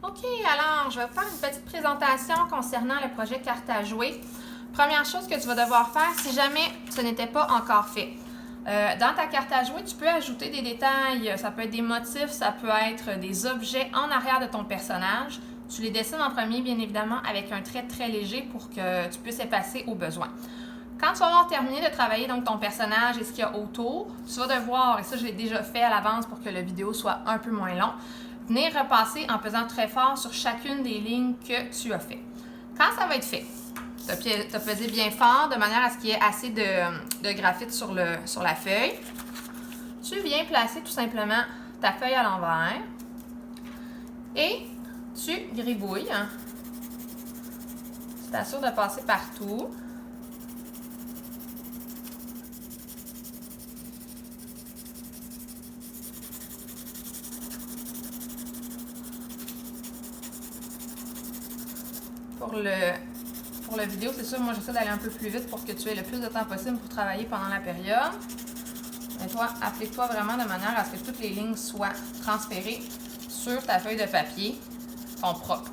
OK, alors je vais faire une petite présentation concernant le projet carte à jouer. Première chose que tu vas devoir faire, si jamais ce n'était pas encore fait. Dans ta carte à jouer, tu peux ajouter des détails, ça peut être des motifs, ça peut être des objets en arrière de ton personnage. Tu les dessines en premier, bien évidemment, avec un trait très léger pour que tu puisses effacer au besoin. Quand tu vas avoir terminé de travailler donc ton personnage et ce qu'il y a autour, tu vas devoir, et ça je l'ai déjà fait à l'avance pour que la vidéo soit un peu moins long, venir repasser en pesant très fort sur chacune des lignes que tu as fait. Quand ça va être fait, tu as pesé bien fort de manière à ce qu'il y ait assez de graphite sur la feuille. Tu viens placer tout simplement ta feuille à l'envers et tu gribouilles. Tu t'assures de passer partout. Pour la vidéo, c'est sûr, moi j'essaie d'aller un peu plus vite pour que tu aies le plus de temps possible pour travailler pendant la période. Mais toi, applique-toi vraiment de manière à ce que toutes les lignes soient transférées sur ta feuille de papier, ton propre.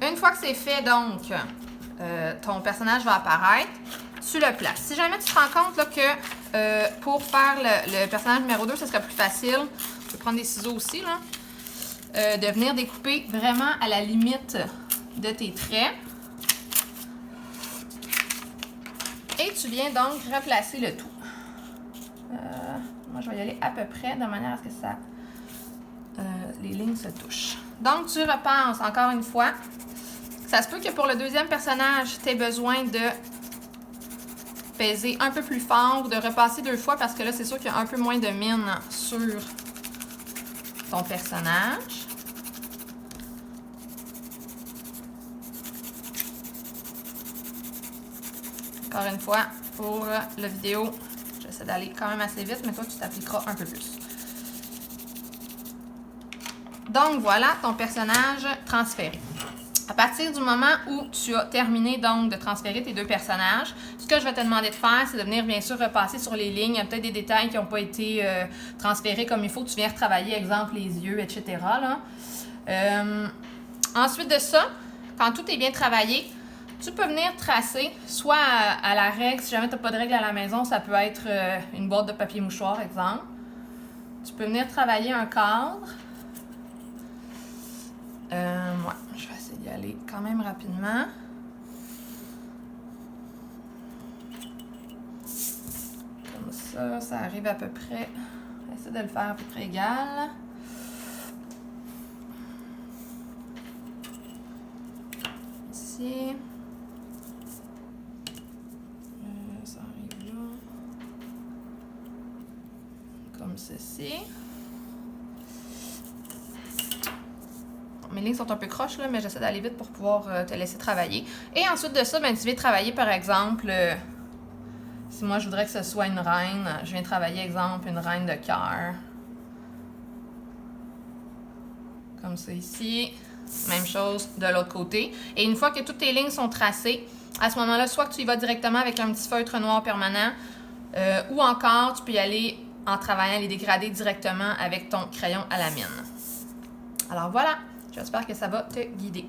Une fois que c'est fait, donc, ton personnage va apparaître, tu le places. Si jamais tu te rends compte là, que pour faire le personnage numéro 2, ce serait plus facile, tu peux prendre des ciseaux aussi, là. De venir découper vraiment à la limite de tes traits. Et tu viens donc replacer le tout. Moi, je vais y aller à peu près de manière à ce que les lignes se touchent. Donc, tu repenses encore une fois. Ça se peut que pour le deuxième personnage, tu aies besoin de peser un peu plus fort ou de repasser 2 fois parce que là, c'est sûr qu'il y a un peu moins de mine sur ton personnage. Encore une fois, pour la vidéo, j'essaie d'aller quand même assez vite, mais toi, tu t'appliqueras un peu plus. Donc, voilà ton personnage transféré. À partir du moment où tu as terminé donc de transférer tes 2 personnages, ce que je vais te demander de faire, c'est de venir bien sûr repasser sur les lignes. Il y a peut-être des détails qui n'ont pas été transférés comme il faut. Tu viens retravailler, exemple, les yeux, etc. Là. Ensuite de ça, quand tout est bien travaillé, tu peux venir tracer, soit à la règle, si jamais tu n'as pas de règle à la maison, ça peut être une boîte de papier mouchoir, exemple. Tu peux venir travailler un cadre. Ouais, je vais essayer d'y aller quand même rapidement. Comme ça, ça arrive à peu près. Essayer de le faire à peu près égal. Ici. Ça arrive là. Comme ceci. Mes lignes sont un peu croches, là, mais j'essaie d'aller vite pour pouvoir te laisser travailler. Et ensuite de ça, ben, tu viens travailler, par exemple, si moi je voudrais que ce soit une reine, je viens travailler, exemple, une reine de cœur. Comme ça ici. Même chose de l'autre côté. Et une fois que toutes tes lignes sont tracées, à ce moment-là, soit que tu y vas directement avec un petit feutre noir permanent, ou encore, tu peux y aller en travaillant les dégradés directement avec ton crayon à la mine. Alors voilà! J'espère que ça va te guider.